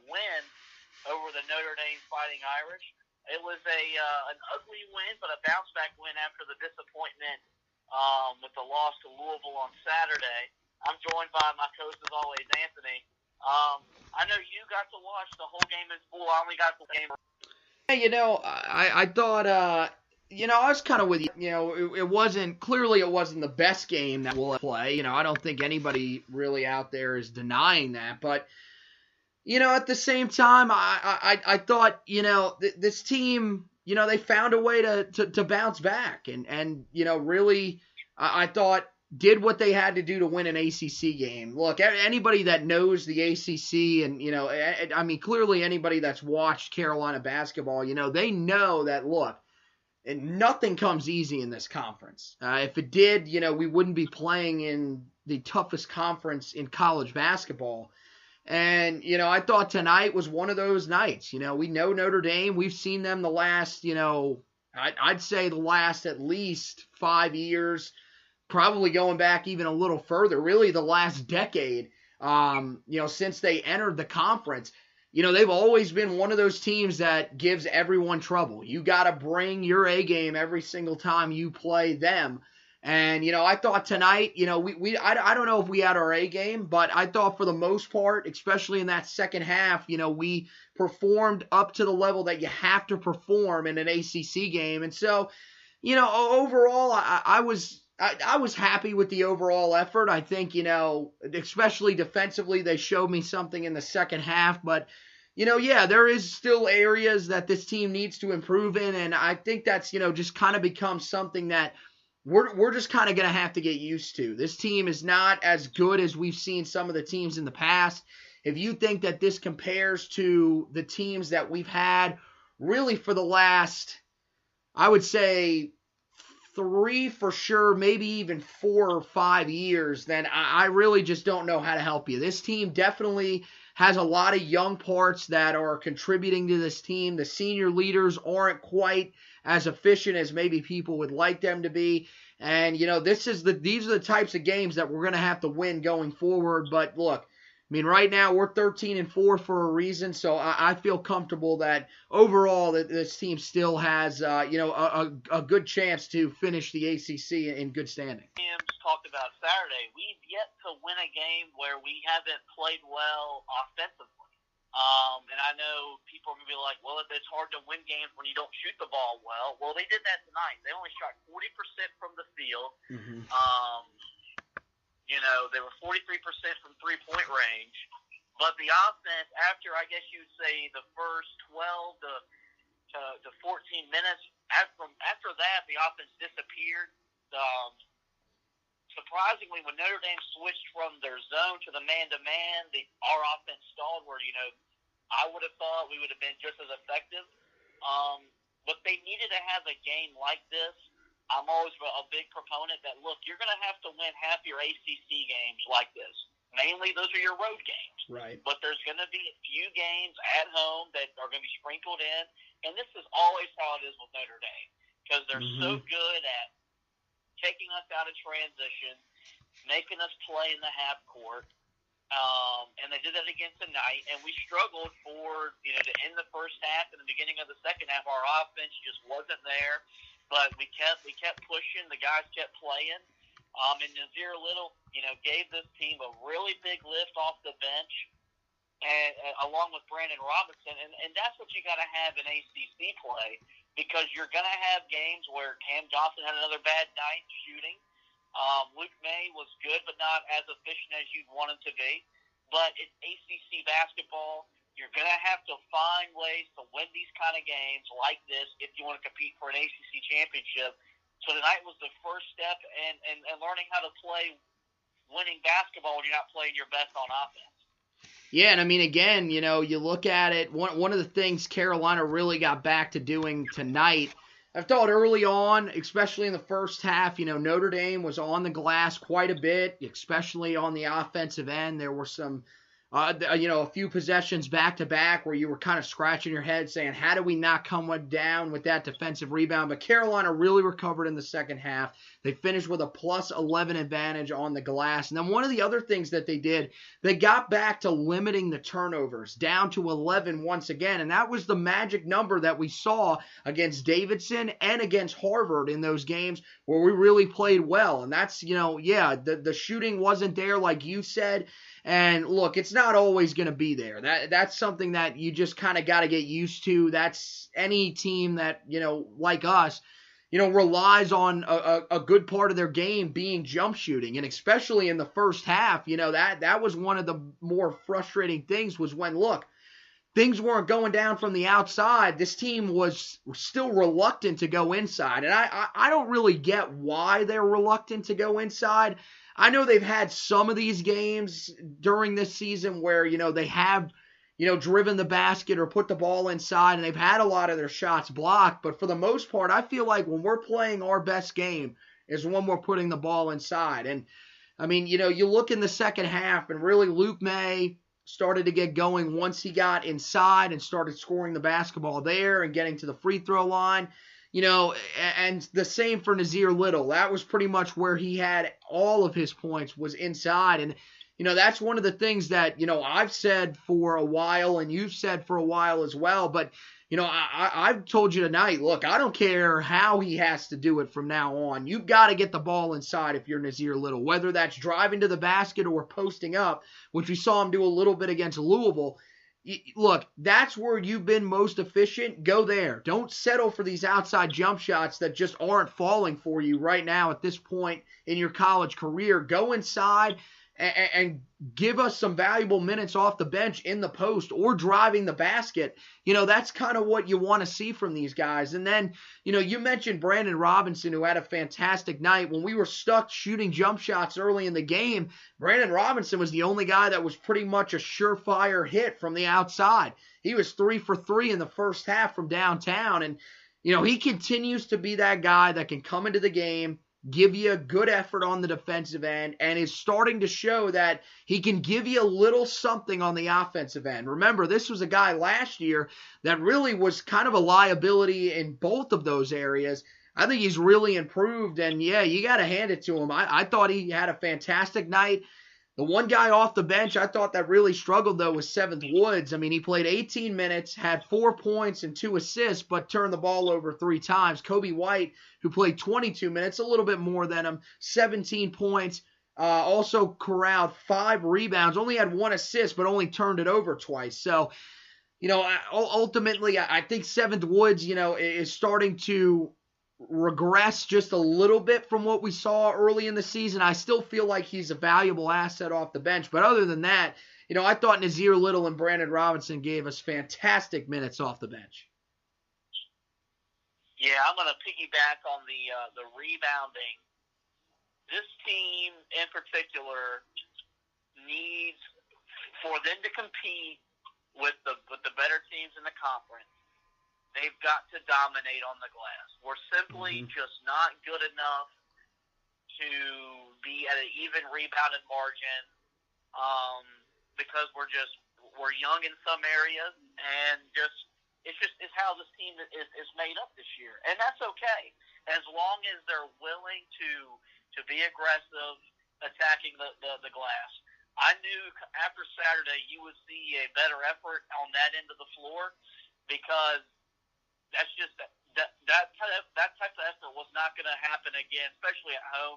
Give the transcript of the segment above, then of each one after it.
win over the Notre Dame Fighting Irish. It was an ugly win, but a bounce-back win after the disappointment with the loss to Louisville on Saturday. I'm joined by my coach, as always, Anthony. I know you got to watch the whole game in full. I only got the game. Hey, I thought, I was kind of with you. It wasn't the best game that we'll play. I don't think anybody really out there is denying that. But, at the same time, I thought, this team, they found a way to bounce back. And really, I thought did what they had to do to win an ACC game. Look, anybody that knows the ACC and, clearly anybody that's watched Carolina basketball, they know that, look, and nothing comes easy in this conference. If it did, we wouldn't be playing in the toughest conference in college basketball. And, I thought tonight was one of those nights. We know Notre Dame. We've seen them the last, I'd say the last at least 5 years, probably going back even a little further, really the last decade, since they entered the conference. They've always been one of those teams that gives everyone trouble. You got to bring your A game every single time you play them. And, I thought tonight, I don't know if we had our A game, but I thought for the most part, especially in that second half, we performed up to the level that you have to perform in an ACC game. And so, overall, I was happy with the overall effort. I think, especially defensively, they showed me something in the second half. But, there is still areas that this team needs to improve in. And I think that's, just kind of becomes something that we're just kind of going to have to get used to. This team is not as good as we've seen some of the teams in the past. If you think that this compares to the teams that we've had really for the last, I would say, 3 for sure, maybe even 4 or 5 years, then I really just don't know how to help you. This team definitely has a lot of young parts that are contributing to this team. The senior leaders aren't quite as efficient as maybe people would like them to be. And, these are the types of games that we're going to have to win going forward. But look, right now we're 13-4 for a reason, so I feel comfortable that overall that this team still has, a good chance to finish the ACC in good standing. Talked about Saturday. We've yet to win a game where we haven't played well offensively. And I know people are going to be like, well, it's hard to win games when you don't shoot the ball well. Well, they did that tonight. They only shot 40% from the field. Mm-hmm. They were 43% from three-point range. But the offense, after, I guess you'd say, the first 12 to 14 minutes, after that, the offense disappeared. Surprisingly, when Notre Dame switched from their zone to the man-to-man, our offense stalled where, I would have thought we would have been just as effective. But they needed to have a game like this. I'm always a big proponent that, look, you're going to have to win half your ACC games like this. Mainly, those are your road games. Right. But there's going to be a few games at home that are going to be sprinkled in. And this is always how it is with Notre Dame because they're so good at taking us out of transition, making us play in the half court. And they did that again tonight. And we struggled for, to end the first half and the beginning of the second half. Our offense just wasn't there. But we kept pushing. The guys kept playing. And Nazir Little, gave this team a really big lift off the bench, and along with Brandon Robinson. And that's what you got to have in ACC play because you're going to have games where Cam Johnson had another bad night shooting. Luke May was good, but not as efficient as you'd want him to be. But it's ACC basketball. You're going to have to find ways to win these kind of games like this if you want to compete for an ACC championship. So tonight was the first step in learning how to play winning basketball when you're not playing your best on offense. Yeah, and again, you look at it, one of the things Carolina really got back to doing tonight, I thought early on, especially in the first half, Notre Dame was on the glass quite a bit, especially on the offensive end. There were some a few possessions back to back where you were kind of scratching your head saying, how do we not come down with that defensive rebound? But Carolina really recovered in the second half. They finished with a plus 11 advantage on the glass. And then one of the other things that they did, they got back to limiting the turnovers down to 11 once again. And that was the magic number that we saw against Davidson and against Harvard in those games where we really played well. And that's, the shooting wasn't there like you said. And look, it's not always going to be there. That's something that you just kind of got to get used to. That's any team that, like us, relies on a good part of their game being jump shooting. And especially in the first half, that was one of the more frustrating things was when, look, things weren't going down from the outside. This team was still reluctant to go inside. And I don't really get why they're reluctant to go inside. I know they've had some of these games during this season where, they have, driven the basket or put the ball inside, and they've had a lot of their shots blocked. But for the most part, I feel like when we're playing our best game is when we're putting the ball inside. And, I mean, you look in the second half, and really Luke May started to get going once he got inside and started scoring the basketball there and getting to the free throw line. And the same for Nazir Little. That was pretty much where he had all of his points was inside. And, that's one of the things that, I've said for a while and you've said for a while as well. But, I've told you tonight, look, I don't care how he has to do it from now on. You've got to get the ball inside if you're Nazir Little, whether that's driving to the basket or posting up, which we saw him do a little bit against Louisville. Look, that's where you've been most efficient. Go there. Don't settle for these outside jump shots that just aren't falling for you right now at this point in your college career. Go inside and give us some valuable minutes off the bench in the post or driving the basket. That's kind of what you want to see from these guys. And then, you mentioned Brandon Robinson, who had a fantastic night. When we were stuck shooting jump shots early in the game, Brandon Robinson was the only guy that was pretty much a surefire hit from the outside. He was 3 for 3 in the first half from downtown. And, he continues to be that guy that can come into the game, give you a good effort on the defensive end, and is starting to show that he can give you a little something on the offensive end. Remember, this was a guy last year that really was kind of a liability in both of those areas. I think he's really improved, and yeah, you got to hand it to him. I thought he had a fantastic night. The one guy off the bench I thought that really struggled, though, was Seventh Woods. I mean, he played 18 minutes, had 4 points and 2 assists, but turned the ball over 3 times. Kobe White, who played 22 minutes, a little bit more than him, 17 points, also corralled 5 rebounds, only had 1 assist, but only turned it over twice. So, ultimately, I think Seventh Woods, is starting to regress just a little bit from what we saw early in the season. I still feel like he's a valuable asset off the bench. But other than that, I thought Nazir Little and Brandon Robinson gave us fantastic minutes off the bench. Yeah, I'm going to piggyback on the rebounding. This team in particular needs, for them to compete with the better teams in the conference, they've got to dominate on the glass. We're simply just not good enough to be at an even rebounded margin because we're young in some areas, and it's how this team is made up this year, and that's okay as long as they're willing to be aggressive attacking the glass. I knew after Saturday you would see a better effort on that end of the floor because that's just that type of effort was not going to happen again, especially at home.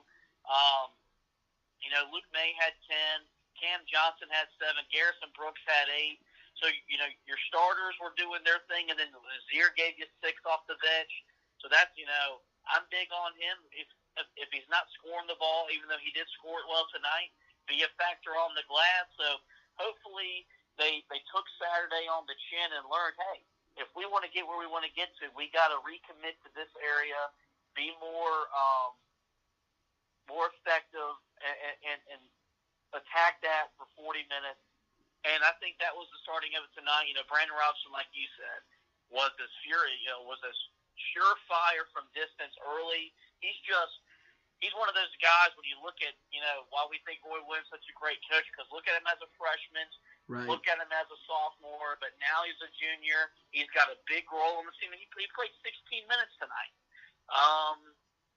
Luke May had 10, Cam Johnson had 7, Garrison Brooks had 8. So your starters were doing their thing, and then Nazir gave you 6 off the bench. So that's I'm big on him. If he's not scoring the ball, even though he did score it well tonight, be a factor on the glass. So hopefully they took Saturday on the chin and learned, hey, if we want to get where we want to get to, we got to recommit to this area, be more effective, and attack that for 40 minutes. And I think that was the starting of it tonight. Brandon Robinson, like you said, was this surefire from distance early. He's one of those guys when you look at, why we think Roy Williams is such a great coach, because look at him as a freshman. Right. look at him as a sophomore, but now he's a junior. He's got a big role in the team. He played 16 minutes tonight.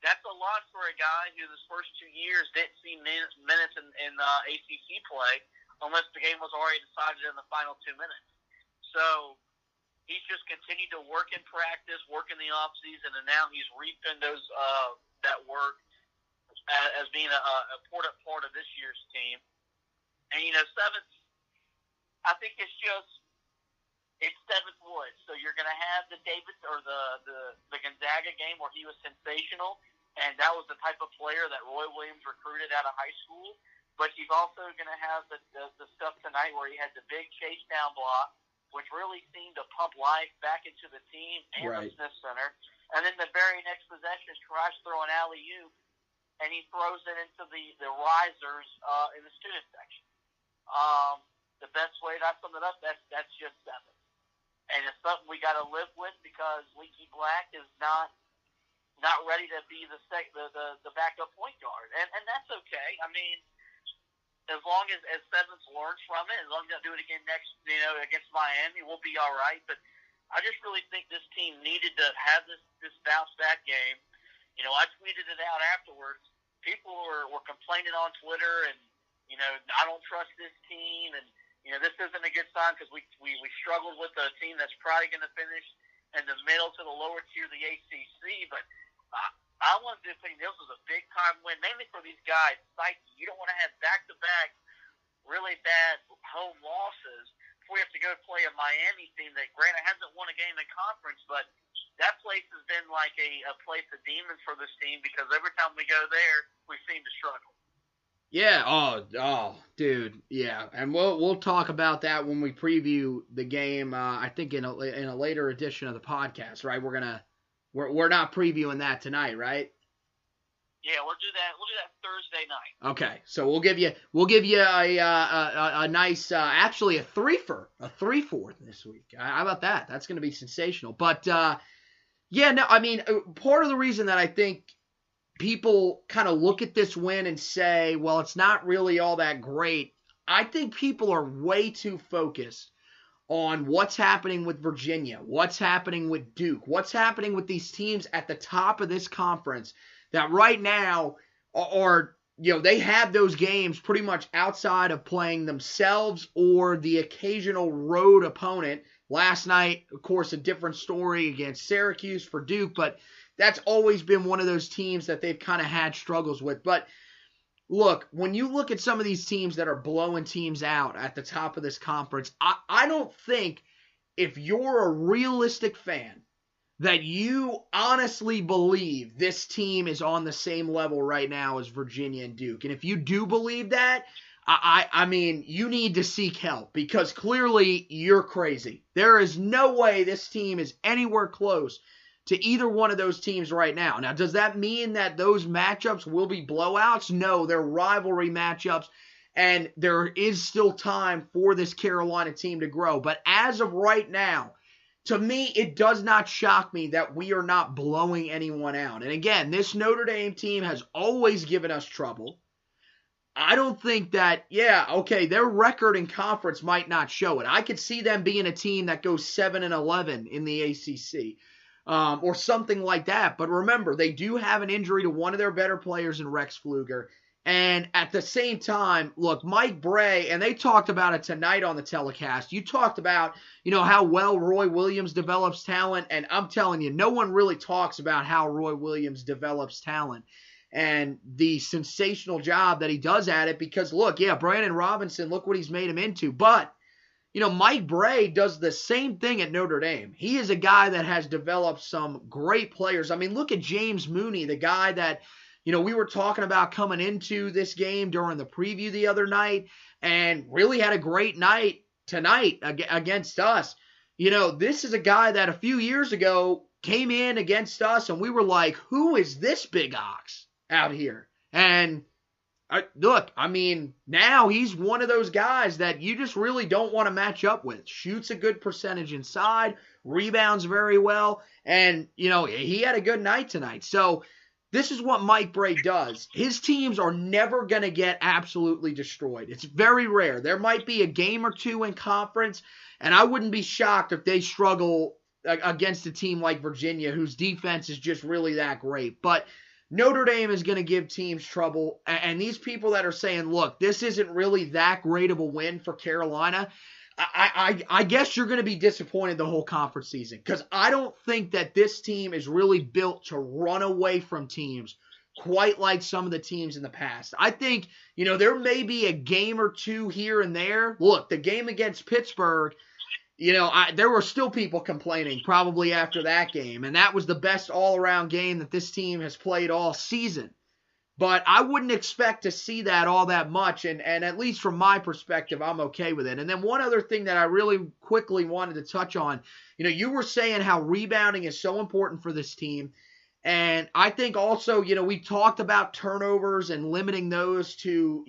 That's a lot for a guy who his first 2 years didn't see minutes in ACC play unless the game was already decided in the final 2 minutes. So he's just continued to work in practice, work in the off season, and now he's reaping that work as being an important part of this year's team. And Seventh, I think it's 7th Woods. So you're going to have the Davis or the Gonzaga game where he was sensational, and that was the type of player that Roy Williams recruited out of high school. But he's also going to have the stuff tonight where he had the big chase down block, which really seemed to pump life back into the team and the Smith Center. And then the very next possession, tries to throw an alley-oop, and he throws it into the risers in the student section. The best way to sum it up, that's just 7. And it's something we got to live with because Leaky Black is not ready to be the backup point guard, and that's okay. I mean, as long as Sevens learns from it, as long as they do it again next, against Miami, we'll be all right. But I just really think this team needed to have this bounce back game. I tweeted it out afterwards. People were complaining on Twitter, and I don't trust this team, and this isn't a good sign because we struggled with a team that's probably going to finish in the middle to the lower tier of the ACC. But I wanted to think this was a big time win, mainly for these guys. You don't want to have back-to-back really bad home losses before you have to go play a Miami team that, granted, hasn't won a game in conference, but that place has been like a place of demons for this team because every time we go there, we seem to struggle. Yeah. Oh, dude. Yeah, and we'll talk about that when we preview the game. I think in a later edition of the podcast, right? We're not previewing that tonight, right? Yeah, we'll do that Thursday night. Okay, so we'll give you a nice actually a three-for this week. How about that? That's going to be sensational. But yeah, no, I mean, part of the reason that I think people kind of look at this win and say, well, it's not really all that great. I think people are way too focused on what's happening with Virginia, what's happening with Duke, what's happening with these teams at the top of this conference that right now are, they have those games pretty much outside of playing themselves or the occasional road opponent. Last night, of course, a different story against Syracuse for Duke, but that's always been one of those teams that they've kind of had struggles with. But look, when you look at some of these teams that are blowing teams out at the top of this conference, I don't think if you're a realistic fan that you honestly believe this team is on the same level right now as Virginia and Duke. And if you do believe that, I mean, you need to seek help because clearly you're crazy. There is no way this team is anywhere close to either one of those teams right now. Now, does that mean that those matchups will be blowouts? No, they're rivalry matchups, and there is still time for this Carolina team to grow. But as of right now, to me, it does not shock me that we are not blowing anyone out. And again, this Notre Dame team has always given us trouble. I don't think that, their record in conference might not show it. I could see them being a team that goes 7-11 in the ACC. Or something like that. But remember, they do have an injury to one of their better players in Rex Pfluger. And at the same time, look, Mike Bray, and they talked about it tonight on the telecast. You talked about, how well Roy Williams develops talent. And I'm telling you, no one really talks about how Roy Williams develops talent and the sensational job that he does at it. Because, look, Brandon Robinson, look what he's made him into. But Mike Bray does the same thing at Notre Dame. He is a guy that has developed some great players. I mean, look at James Mooney, the guy that, we were talking about coming into this game during the preview the other night and really had a great night tonight against us. This is a guy that a few years ago came in against us and we were like, who is this big ox out here? And look, I mean, now he's one of those guys that you just really don't want to match up with. Shoots a good percentage inside, rebounds very well, and, he had a good night tonight. So, this is what Mike Bray does. His teams are never going to get absolutely destroyed. It's very rare. There might be a game or two in conference, and I wouldn't be shocked if they struggle against a team like Virginia, whose defense is just really that great. But Notre Dame is going to give teams trouble, and these people that are saying, look, this isn't really that great of a win for Carolina, I guess you're going to be disappointed the whole conference season, because I don't think that this team is really built to run away from teams quite like some of the teams in the past. I think, there may be a game or two here and there. Look, the game against Pittsburgh, there were still people complaining probably after that game, and that was the best all-around game that this team has played all season. But I wouldn't expect to see that all that much, and at least from my perspective, I'm okay with it. And then one other thing that I really quickly wanted to touch on, you were saying how rebounding is so important for this team, and I think also, we talked about turnovers and limiting those to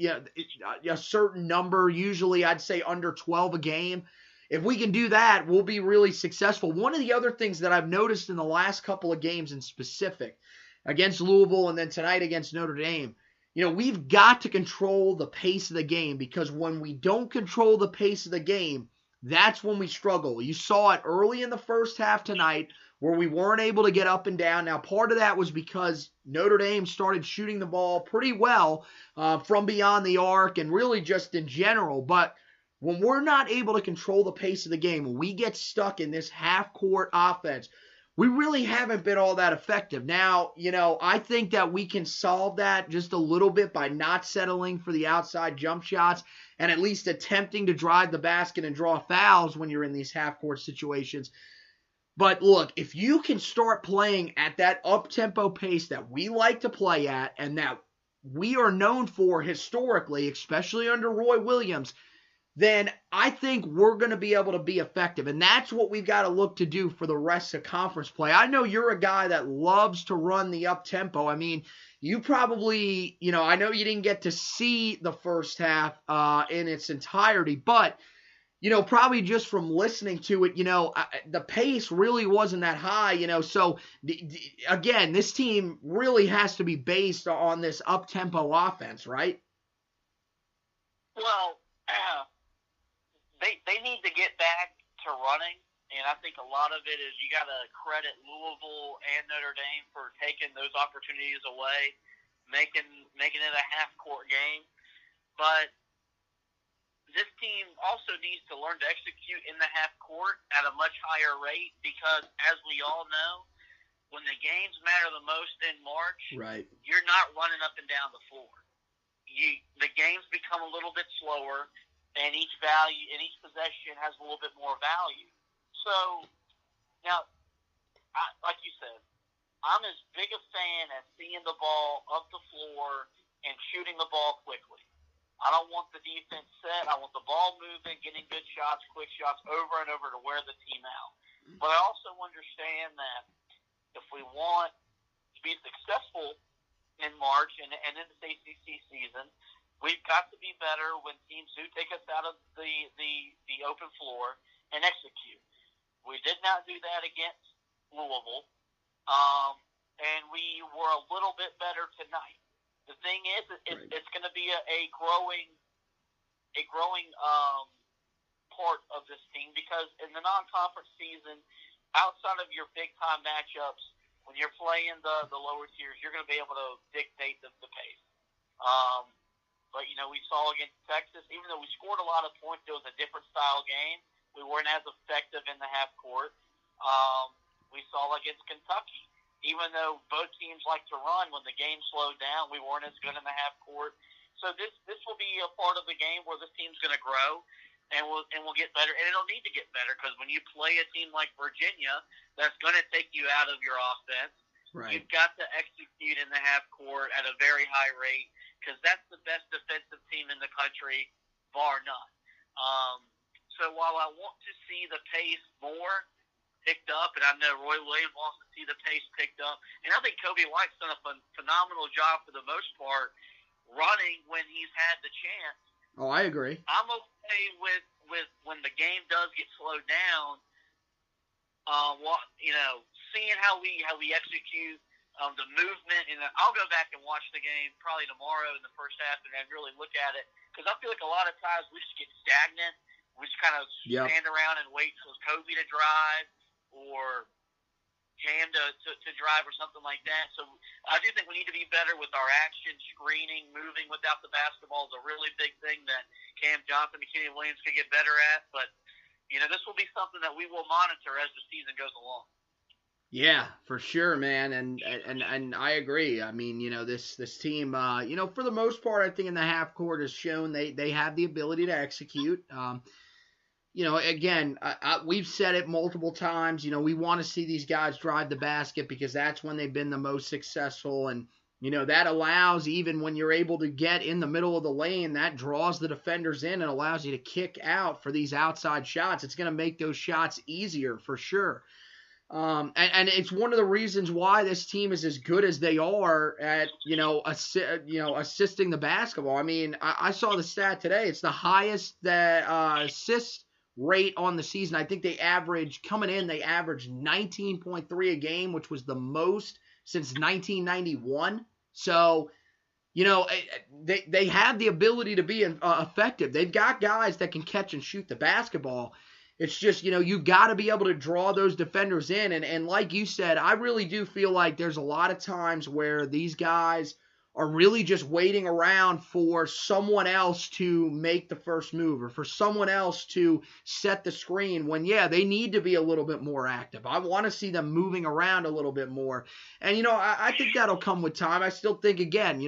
a certain number, usually I'd say under 12 a game. If we can do that, we'll be really successful. One of the other things that I've noticed in the last couple of games in specific, against Louisville and then tonight against Notre Dame, we've got to control the pace of the game, because when we don't control the pace of the game, that's when we struggle. You saw it early in the first half tonight where we weren't able to get up and down. Now, part of that was because Notre Dame started shooting the ball pretty well from beyond the arc and really just in general. But when we're not able to control the pace of the game, when we get stuck in this half-court offense, we really haven't been all that effective. Now, I think that we can solve that just a little bit by not settling for the outside jump shots and at least attempting to drive the basket and draw fouls when you're in these half-court situations. But look, if you can start playing at that up-tempo pace that we like to play at and that we are known for historically, especially under Roy Williams, then I think we're going to be able to be effective. And that's what we've got to look to do for the rest of conference play. I know you're a guy that loves to run the up-tempo. I mean, you probably, I know you didn't get to see the first half in its entirety, but, probably just from listening to it, the pace really wasn't that high, So, again, this team really has to be based on this up-tempo offense, right? Well, They need to get back to running, and I think a lot of it is you got to credit Louisville and Notre Dame for taking those opportunities away, making it a half-court game. But this team also needs to learn to execute in the half-court at a much higher rate, because, as we all know, when the games matter the most in March, right, you're not running up and down the floor. The games become a little bit slower, and each possession has a little bit more value. So, now, like you said, I'm as big a fan as seeing the ball up the floor and shooting the ball quickly. I don't want the defense set. I want the ball moving, getting good shots, quick shots over and over to wear the team out. But I also understand that if we want to be successful in March and in the ACC season, we've got to be better when teams do take us out of the open floor and execute. We did not do that against Louisville, and we were a little bit better tonight. The thing is, it's going to be a growing part of this team, because in the non-conference season, outside of your big-time matchups, when you're playing the lower tiers, you're going to be able to dictate the pace. But, we saw against Texas, even though we scored a lot of points, it was a different style game. We weren't as effective in the half court. We saw against Kentucky, even though both teams like to run, when the game slowed down, we weren't as good in the half court. So this will be a part of the game where this team's going to grow, and we'll get better. And it'll need to get better, because when you play a team like Virginia, that's going to take you out of your offense. Right. You've got to execute in the half court at a very high rate, because that's the best defensive team in the country, bar none. So while I want to see the pace more picked up, and I know Roy Williams wants to see the pace picked up, and I think Kobe White's done a phenomenal job for the most part running when he's had the chance. Oh, I agree. I'm okay with when the game does get slowed down, seeing how we execute the movement, and I'll go back and watch the game probably tomorrow in the first half and really look at it, because I feel like a lot of times we just get stagnant. We just kind of stand around and wait for Kobe to drive or Cam to drive or something like that. So I do think we need to be better with our action, screening, moving without the basketball is a really big thing that Cam Johnson and Kenny Williams could get better at. But, this will be something that we will monitor as the season goes along. Yeah, for sure, man, and I agree. I mean, this team, for the most part, I think in the half court has shown they have the ability to execute. Again, we've said it multiple times. We want to see these guys drive the basket because that's when they've been the most successful, and that allows, even when you're able to get in the middle of the lane, that draws the defenders in and allows you to kick out for these outside shots. It's going to make those shots easier for sure. And it's one of the reasons why this team is as good as they are at, assisting the basketball. I mean, I saw the stat today. It's the highest assist rate on the season. I think they averaged 19.3 a game, which was the most since 1991. So, they have the ability to be effective. They've got guys that can catch and shoot the basketball. It's just, you got to be able to draw those defenders in. And like you said, I really do feel like there's a lot of times where these guys are really just waiting around for someone else to make the first move or for someone else to set the screen when, they need to be a little bit more active. I want to see them moving around a little bit more. And, I think that'll come with time. I still think, again,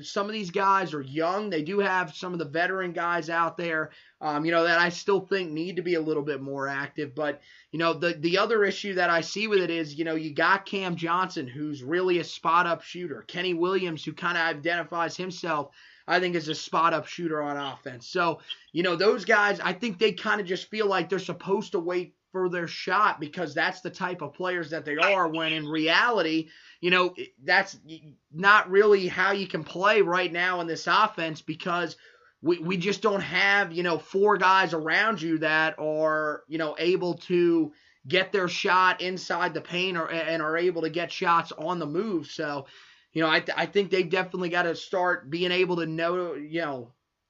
some of these guys are young. They do have some of the veteran guys out there, that I still think need to be a little bit more active. But, the other issue that I see with it is, you got Cam Johnson, who's really a spot-up shooter. Kenny Williams, who kind of identifies himself, I think, as a spot-up shooter on offense. So, those guys, I think they kind of just feel like they're supposed to wait for their shot because that's the type of players that they are, when in reality, that's not really how you can play right now in this offense because we just don't have, four guys around you that are, able to get their shot inside the paint and are able to get shots on the move. So, I think they've definitely got to start being able to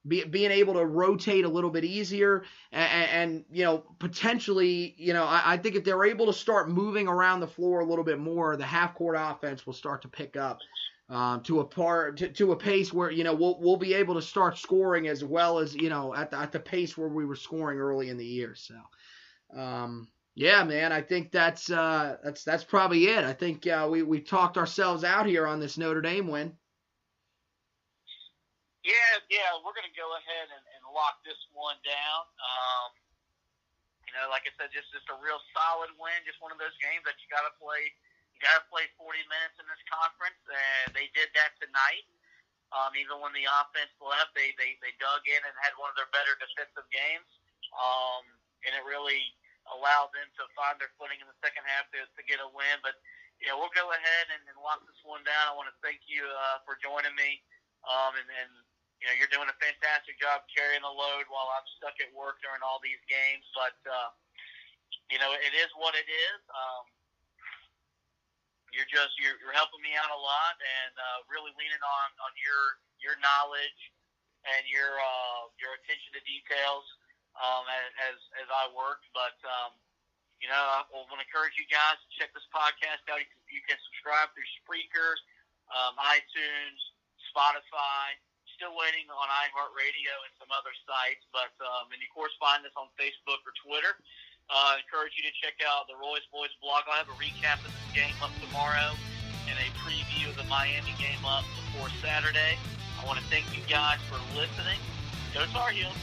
being able to rotate a little bit easier and potentially, I think if they're able to start moving around the floor a little bit more, the half court offense will start to pick up. To a pace where we'll be able to start scoring as well as at the pace where we were scoring early in the year. So, yeah, man, I think that's probably it. I think we talked ourselves out here on this Notre Dame win. Yeah, we're gonna go ahead and lock this one down. Like I said, just a real solid win. Just one of those games that you got to play. Got to play 40 minutes in this conference, and they did that tonight. Even when the offense left, they dug in and had one of their better defensive games, and it really allowed them to find their footing in the second half to get a win. But we'll go ahead and lock this one down. I want to thank you for joining me, and you're doing a fantastic job carrying the load while I'm stuck at work during all these games. But it is what it is. You're helping me out a lot and really leaning on your knowledge and your attention to details as I work. But I want to encourage you guys to check this podcast out. You can subscribe through Spreaker, iTunes, Spotify. Still waiting on iHeartRadio and some other sites, but and you of course find us on Facebook or Twitter. Encourage you to check out the Roy's Boys blog. I'll have a recap of this game up tomorrow and a preview of the Miami game up before Saturday. I want to thank you guys for listening. Go Tar Heels.